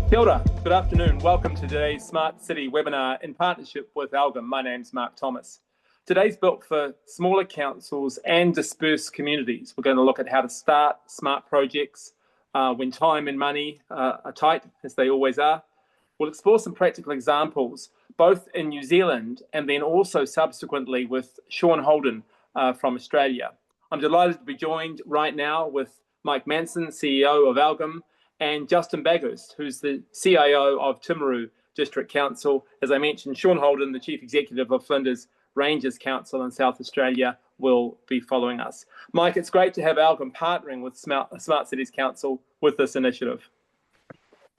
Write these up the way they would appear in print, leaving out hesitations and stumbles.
Kia ora, good afternoon. Welcome to today's Smart City webinar in partnership with ALGIM. My name's Mark Thomas. Today's built for smaller councils and dispersed communities. We're going to look at how to start smart projects when time and money are tight, as they always are. We'll explore some practical examples, both in New Zealand and then also subsequently with Sean Holden from Australia. I'm delighted to be joined right now with Mike Manson, CEO of ALGIM, and Justin Bagust, who's the CIO of Timaru District Council. As I mentioned, Sean Holden, the Chief Executive of Flinders Rangers Council in South Australia, will be following us. Mike, it's great to have ALGIM partnering with Smart Cities Council with this initiative.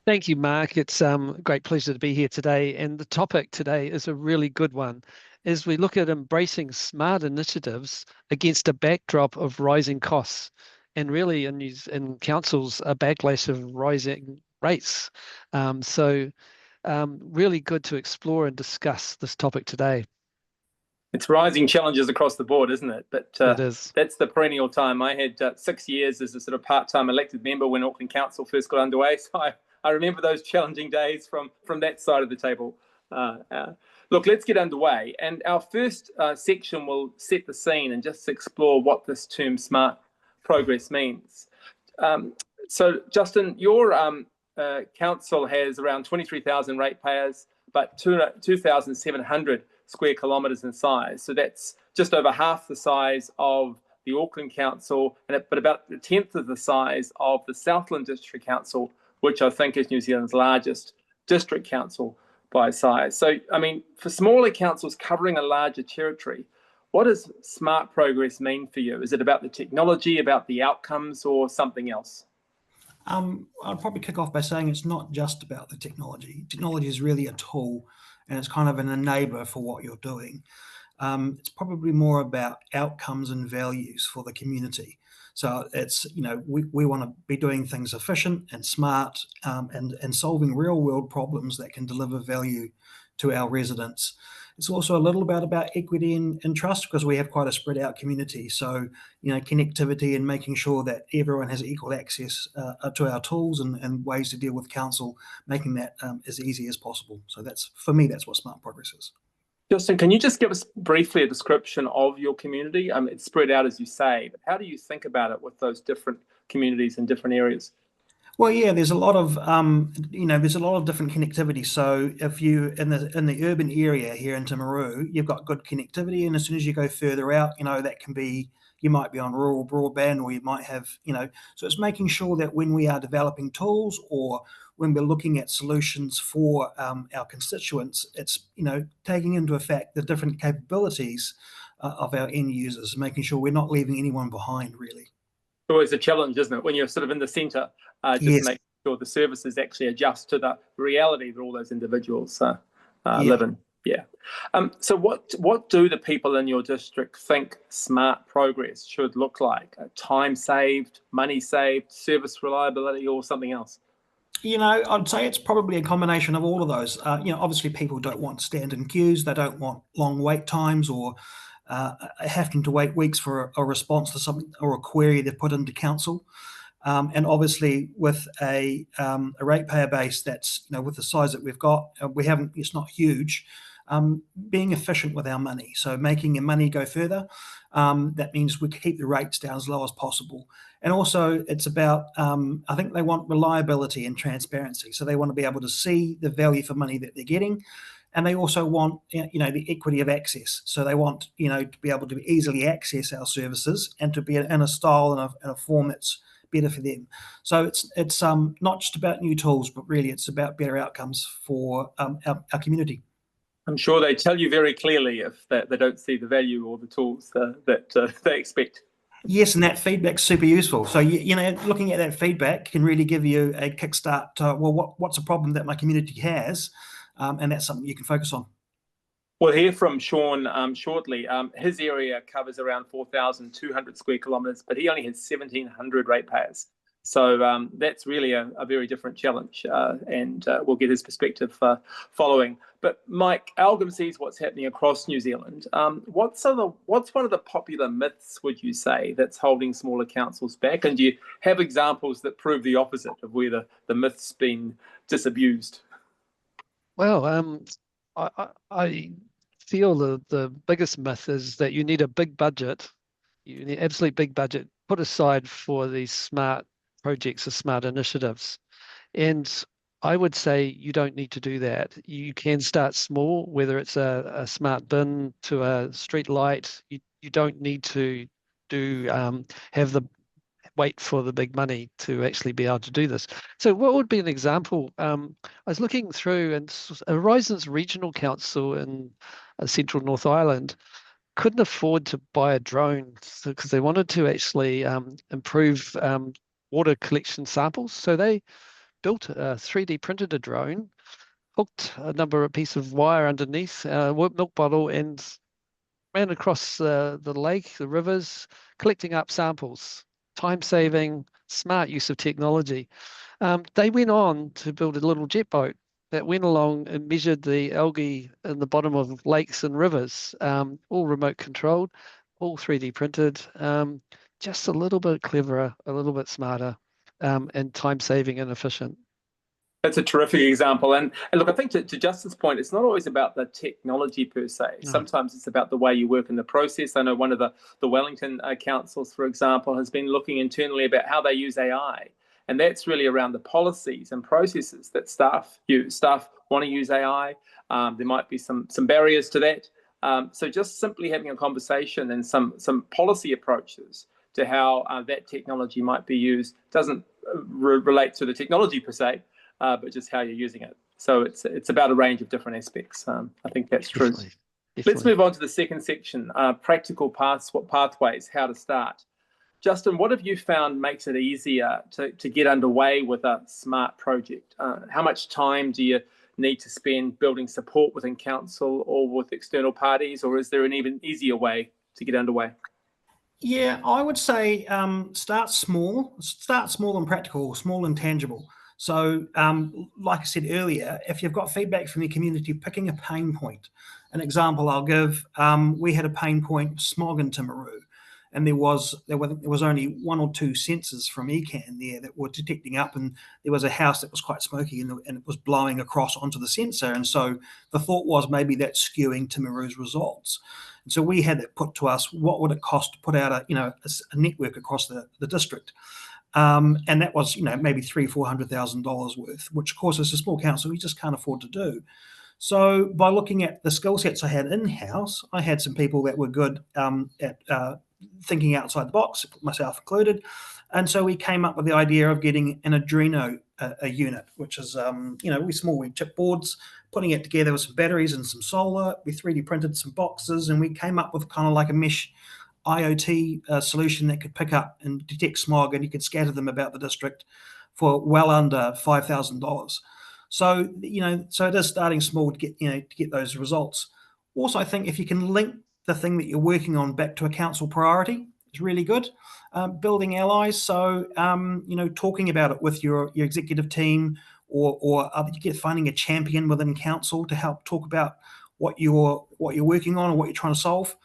Thank you, Mark. It's a great pleasure to be here today. And the topic today is a really good one as we look at embracing smart initiatives against a backdrop of rising costs. And really in councils, a backlash of rising rates. Really good to explore and discuss this topic today. It's rising challenges across the board, isn't it? But it is. That's the perennial time. I had 6 years as a sort of part-time elected member when Auckland Council first got underway. So I remember those challenging days from that side of the table. Look, let's get underway. And our first section will set the scene and just explore what this term smart progress means. So, Justin, your council has around 23,000 ratepayers, but 2,700 square kilometres in size. So that's just over half the size of the Auckland Council, but about a tenth of the size of the Southland District Council, which I think is New Zealand's largest district council by size. So, I mean, for smaller councils covering a larger territory, what does smart progress mean for you? Is it about the technology, about the outcomes, or something else? I'd probably kick off by saying it's not just about the technology. Technology is really a tool, and it's kind of an enabler for what you're doing. It's probably more about outcomes and values for the community. So it's, we want to be doing things efficient and smart and solving real world problems that can deliver value to our residents. It's also a little bit about equity and trust, because we have quite a spread out community. So, connectivity and making sure that everyone has equal access to our tools and ways to deal with council, making that as easy as possible. So for me, that's what smart progress is. Justin, can you just give us briefly a description of your community? It's spread out, as you say, but how do you think about it with those different communities in different areas? Well, yeah, there's a lot of different connectivity. So if you in the urban area here in Timaru, you've got good connectivity, and as soon as you go further out, that can be, you might be on rural broadband, or you might have, so it's making sure that when we are developing tools or when we're looking at solutions for our constituents, it's taking into effect the different capabilities of our end users, making sure we're not leaving anyone behind, really. Always a challenge, isn't it, when you're sort of in the centre, Yes. Make sure the services actually adjust to the reality that all those individuals Yeah. live in. Yeah. So what do the people in your district think smart progress should look like? Time saved, money saved, service reliability, or something else? I'd say it's probably a combination of all of those. Obviously people don't want stand-in queues. They don't want long wait times or having to wait weeks for a response to something or a query they've put into council. And obviously with a ratepayer base that's, with the size that we've got, it's not huge, being efficient with our money. So making your money go further, that means we keep the rates down as low as possible. And also it's about, I think they want reliability and transparency. So they want to be able to see the value for money that they're getting. And they also want, the equity of access. So they want, to be able to easily access our services and to be in a style and a form that's better for them. So it's not just about new tools, but really it's about better outcomes for our community. I'm sure they tell you very clearly if they don't see the value or the tools that they expect. Yes, and that feedback's super useful. So looking at that feedback can really give you a kickstart to, well, what's a problem that my community has, and that's something you can focus on. We'll hear from Sean shortly. His area covers around 4,200 square kilometres, but he only has 1,700 ratepayers. So that's really a very different challenge, and we'll get his perspective following. But Mike, ALGIM sees what's happening across New Zealand. What's one of the popular myths, would you say, that's holding smaller councils back? And do you have examples that prove the opposite of where the myth's been disabused? Well, I feel the biggest myth is that you need a big budget. You need absolute big budget put aside for these smart projects or smart initiatives. And I would say you don't need to do that. You can start small, whether it's a smart bin to a street light. You don't need to have the wait for the big money to actually be able to do this. So what would be an example? I was looking through, and Horizons Regional Council in Central North Island couldn't afford to buy a drone because they wanted to actually improve water collection samples. So they built a 3D printed a drone, hooked a number of pieces of wire underneath a milk bottle, and ran across the lake, the rivers, collecting up samples. Time saving, smart use of technology. They went on to build a little jet boat that went along and measured the algae in the bottom of lakes and rivers, all remote controlled, all 3D printed, just a little bit cleverer, a little bit smarter, and time saving and efficient. That's a terrific example. And look, I think to Justin's point, it's not always about the technology per se. No. Sometimes it's about the way you work in the process. I know one of the Wellington councils, for example, has been looking internally about how they use AI. And that's really around the policies and processes that staff use. Staff want to use AI. There might be some barriers to that. So just simply having a conversation and some policy approaches to how that technology might be used doesn't relate to the technology per se, but just how you're using it. So it's about a range of different aspects. I think that's true. Definitely. Let's move on to the second section, practical pathways, how to start. Justin, what have you found makes it easier to get underway with a smart project? How much time do you need to spend building support within council or with external parties, or is there an even easier way to get underway? Yeah, I would say start small and practical, small and tangible. So like I said earlier, if you've got feedback from the community, picking a pain point. An example I'll give, we had a pain point, smog in Timaru. And there was only one or two sensors from ECAN there that were detecting up, and there was a house that was quite smoky and it was blowing across onto the sensor. And so the thought was maybe that's skewing Timaru's results. And so we had that put to us, what would it cost to put out a network across the district? And that was maybe $300,000-400,000 worth, which of course as a small council we just can't afford to do. So by looking at the skill sets I had in-house, I had some people that were good at thinking outside the box, myself included. And so we came up with the idea of getting an Arduino a unit, which is, we chip boards, putting it together with some batteries and some solar. We 3D printed some boxes, and we came up with kind of like a mesh IoT solution that could pick up and detect smog, and you could scatter them about the district for well under $5,000. So it is starting small to get those results. Also, I think if you can link the thing that you're working on back to a council priority is really good. Building allies, so talking about it with your executive team, or finding a champion within council to help talk about what you're working on or what you're trying to solve.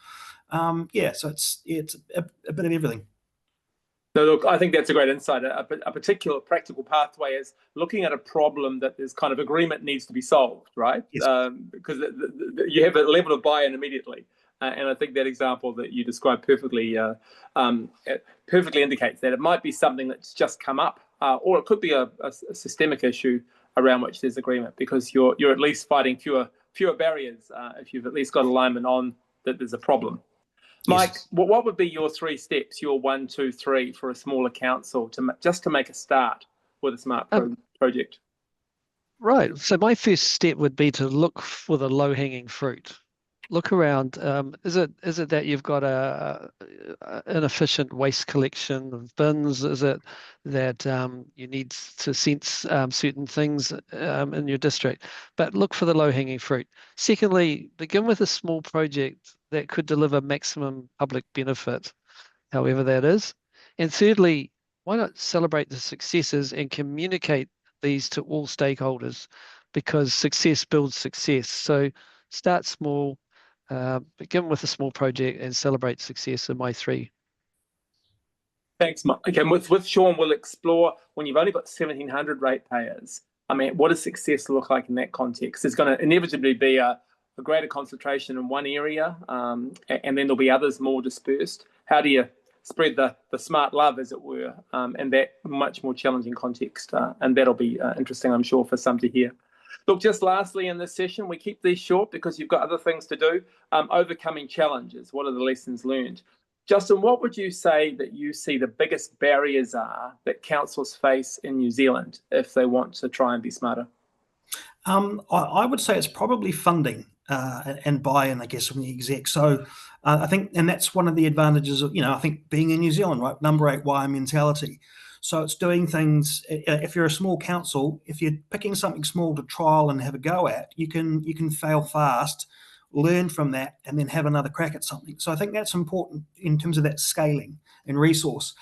So it's a bit of everything. So look, I think that's a great insight. A particular practical pathway is looking at a problem that there's kind of agreement needs to be solved, right? Yes. Because you have a level of buy-in immediately. And I think that example that you described perfectly indicates that it might be something that's just come up, or it could be a systemic issue around which there's agreement, because you're at least fighting fewer barriers if you've at least got alignment on that there's a problem. Mike, yes. What would be your 3 steps, your 1, 2, 3 for a smaller council to make a start with a smart project? Right. So my first step would be to look for the low-hanging fruit. Look around. Is it that you've got an efficient waste collection of bins? Is it that you need to sense certain things in your district? But look for the low-hanging fruit. Secondly, begin with a small project that could deliver maximum public benefit, however that is. And thirdly, why not celebrate the successes and communicate these to all stakeholders? Because success builds success. So start small, begin with a small project and celebrate success are my three. Thanks, Mike. Okay, with Sean, we'll explore when you've only got 1,700 ratepayers. I mean, what does success look like in that context? There's going to inevitably be a greater concentration in one area, and then there'll be others more dispersed. How do you spread the smart love, as it were, in that much more challenging context? And that'll be interesting, I'm sure, for some to hear. Look, just lastly in this session, we keep these short because you've got other things to do. Overcoming challenges. What are the lessons learned? Justin, what would you say that you see the biggest barriers are that councils face in New Zealand if they want to try and be smarter? I would say it's probably funding and buy-in, I guess, from the exec. So I think, and that's one of the advantages of, I think being in New Zealand, right? Number 8 wire mentality. So it's doing things. If you're a small council, if you're picking something small to trial and have a go at, you can fail fast, learn from that, and then have another crack at something. So I think that's important in terms of that scaling and resource.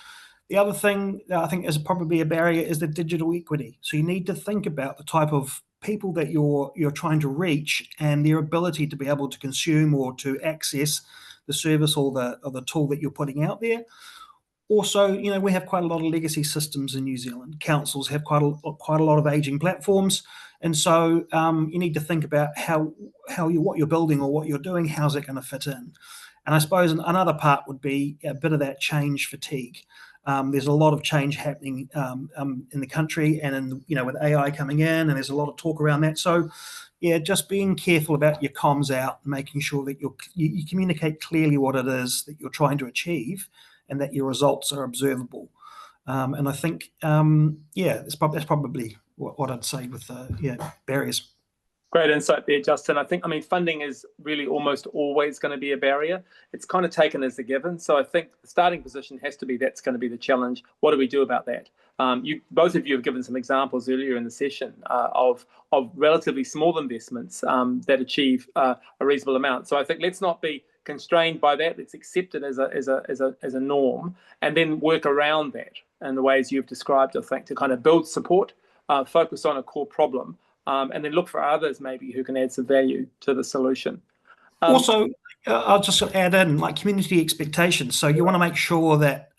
The other thing that I think is probably a barrier is the digital equity. So you need to think about the type of people that you're trying to reach and their ability to be able to consume or to access the service or the tool that you're putting out there. Also, we have quite a lot of legacy systems in New Zealand. Councils have quite a lot of aging platforms, and so you need to think about what you're building or what you're doing. How's it going to fit in? And I suppose another part would be a bit of that change fatigue. There's a lot of change happening in the country, and with AI coming in, and there's a lot of talk around that. So, yeah, just being careful about your comms out, making sure that you communicate clearly what it is that you're trying to achieve, and that your results are observable. And I think, that's probably what I'd say with barriers. Great insight there, Justin. I mean, funding is really almost always going to be a barrier. It's kind of taken as a given. So I think the starting position has to be that's going to be the challenge. What do we do about that? Both of you have given some examples earlier in the session of relatively small investments that achieve a reasonable amount. So I think let's not be constrained by that. Let's accept it as a norm, and then work around that in the ways you've described. I think to kind of build support, focus on a core problem. And then look for others maybe who can add some value to the solution. Also, I'll just add in like community expectations. So you want to make sure that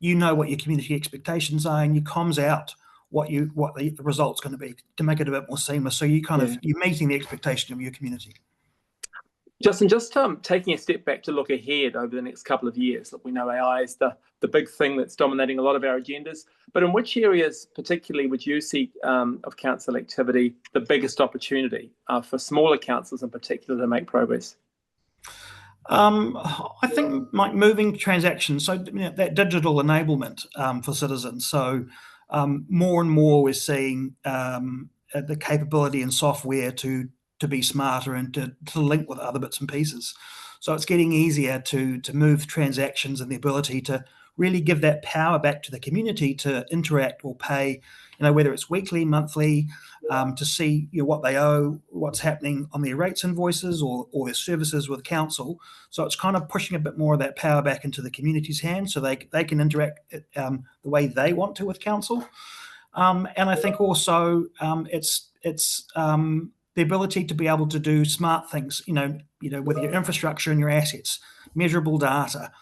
you know what your community expectations are, and you comms out what the result's going to be to make it a bit more seamless. So you're meeting the expectation of your community. Justin, just taking a step back to look ahead over the next couple of years. Look, we know AI is the big thing that's dominating a lot of our agendas, but in which areas particularly would you see of council activity the biggest opportunity for smaller councils in particular to make progress? I think like moving transactions, so that digital enablement for citizens. So more and more we're seeing the capability in software to be smarter and to link with other bits and pieces. So it's getting easier to move transactions and the ability to really give that power back to the community to interact or pay, whether it's weekly, monthly, to see what they owe, what's happening on their rates invoices or their services with council. So it's kind of pushing a bit more of that power back into the community's hands so they can interact the way they want to with council. And I think also it's the ability to be able to do smart things, with your infrastructure and your assets, measurable data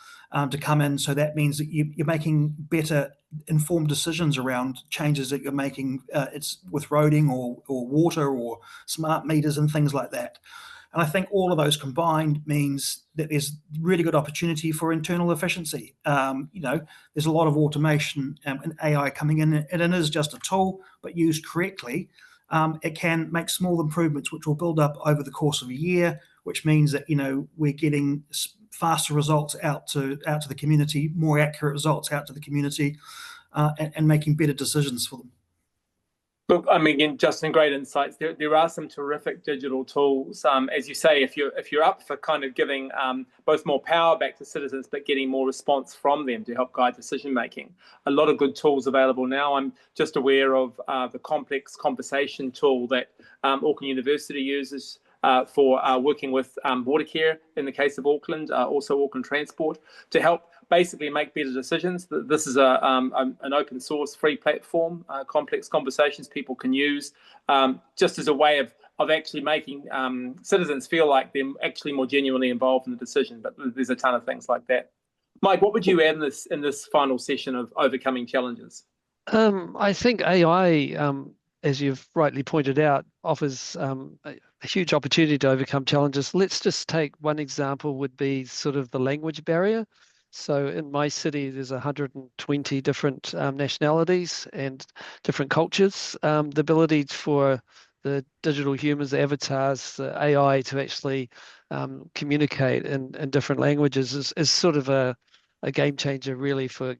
to come in. So that means that you're making better informed decisions around changes that you're making. It's with roading or water or smart meters and things like that. And I think all of those combined means that there's really good opportunity for internal efficiency. There's a lot of automation and AI coming in, and it is just a tool, but used correctly, it can make small improvements which will build up over the course of a year, which means that we're getting faster results out to the community, more accurate results out to the community, and making better decisions for them. Look, I mean, again, Justin, great insights. There are some terrific digital tools. As you say, if you're up for kind of giving both more power back to citizens, but getting more response from them to help guide decision making, a lot of good tools available now. I'm just aware of the complex conversation tool that Auckland University uses for working with water care in the case of Auckland, also Auckland Transport, to help basically make better decisions. This is an open source free platform, complex conversations people can use, just as a way of actually making citizens feel like they're actually more genuinely involved in the decision. But there's a ton of things like that. Mike, what would you add in this final session of overcoming challenges? I think AI, as you've rightly pointed out, offers a huge opportunity to overcome challenges. Let's just take one example would be sort of the language barrier. So in my city, there's 120 different nationalities and different cultures. The ability for the digital humans, the avatars, the AI to actually communicate in different languages is sort of a game changer really for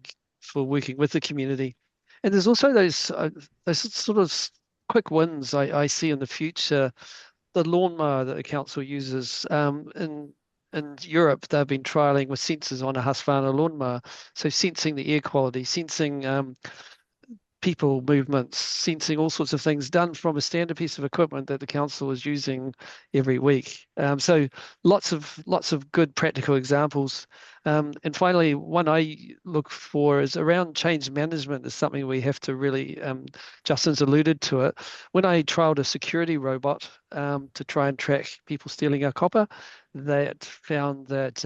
working with the community. And there's also those sort of quick wins I see in the future. The lawnmower that the council uses in Europe, they've been trialing with sensors on a Husqvarna lawnmower, so sensing the air quality, sensing people movements, sensing all sorts of things done from a standard piece of equipment that the council is using every week. So lots of good practical examples. And finally, one I look for is around change management is something we have to really, Justin's alluded to it. When I trialed a security robot to try and track people stealing our copper, that found that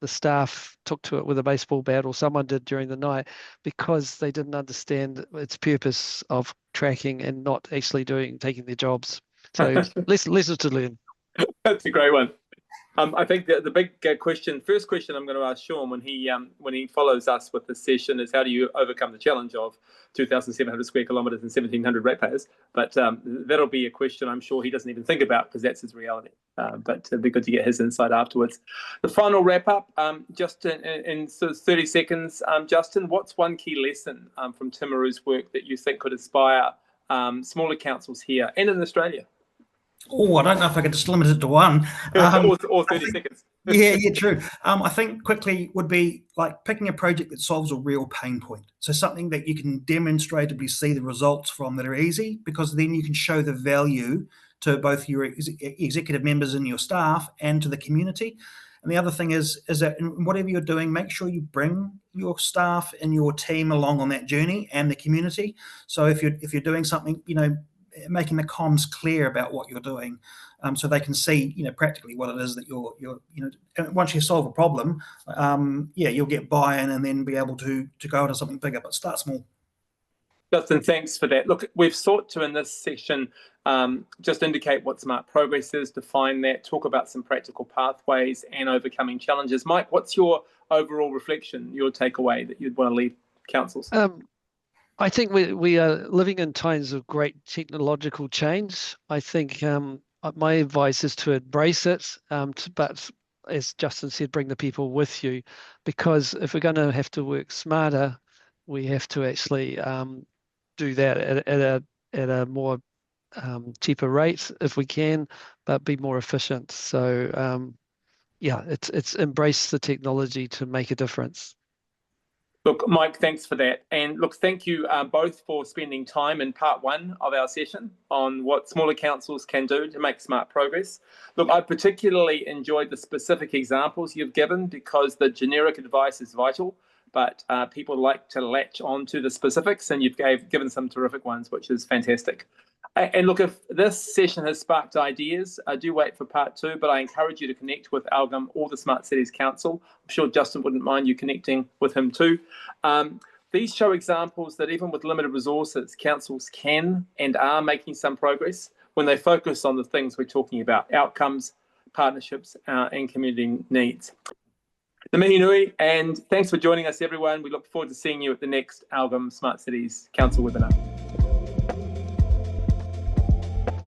the staff took to it with a baseball bat, or someone did during the night, because they didn't understand its purpose of tracking and not actually taking their jobs. So lessons to learn. That's a great one. I think the big first question I'm going to ask Sean when he follows us with this session is, how do you overcome the challenge of 2,700 square kilometres and 1,700 ratepayers? But that'll be a question I'm sure he doesn't even think about, because that's his reality. But it'd be good to get his insight afterwards. The final wrap up, just in sort of 30 seconds. Justin, what's one key lesson from Timaru's work that you think could inspire smaller councils here and in Australia? Oh, I don't know if I could just limit it to one. Or 30 seconds. Yeah, true. I think quickly would be like picking a project that solves a real pain point. So something that you can demonstrably see the results from that are easy, because then you can show the value to both your executive members and your staff and to the community. And the other thing is that in whatever you're doing, make sure you bring your staff and your team along on that journey and the community. So if you're doing something, making the comms clear about what you're doing, so they can see, practically what it is that you're once you solve a problem, you'll get buy-in and then be able to go into something bigger, but start small. Justin, thanks for that. Look, we've sought to, in this section, just indicate what smart progress is, define that, talk about some practical pathways and overcoming challenges. Mike, what's your overall reflection, your takeaway that you'd want to leave councils? I think we are living in times of great technological change. I think my advice is to embrace it, but as Justin said, bring the people with you, because if we're going to have to work smarter, we have to actually do that at a more cheaper rate if we can, but be more efficient. So it's embrace the technology to make a difference. Look, Mike, thanks for that. And look, thank you both for spending time in part one of our session on what smaller councils can do to make smart progress. Look, I particularly enjoyed the specific examples you've given, because the generic advice is vital, but people like to latch on to the specifics, and you've given some terrific ones, which is fantastic. And look, if this session has sparked ideas, do wait for part two, but I encourage you to connect with ALGIM or the Smart Cities Council. I'm sure Justin wouldn't mind you connecting with him too. These show examples that even with limited resources, councils can and are making some progress when they focus on the things we're talking about: outcomes, partnerships, and community needs. Te mihi nui, and thanks for joining us, everyone. We look forward to seeing you at the next ALGIM Smart Cities Council webinar.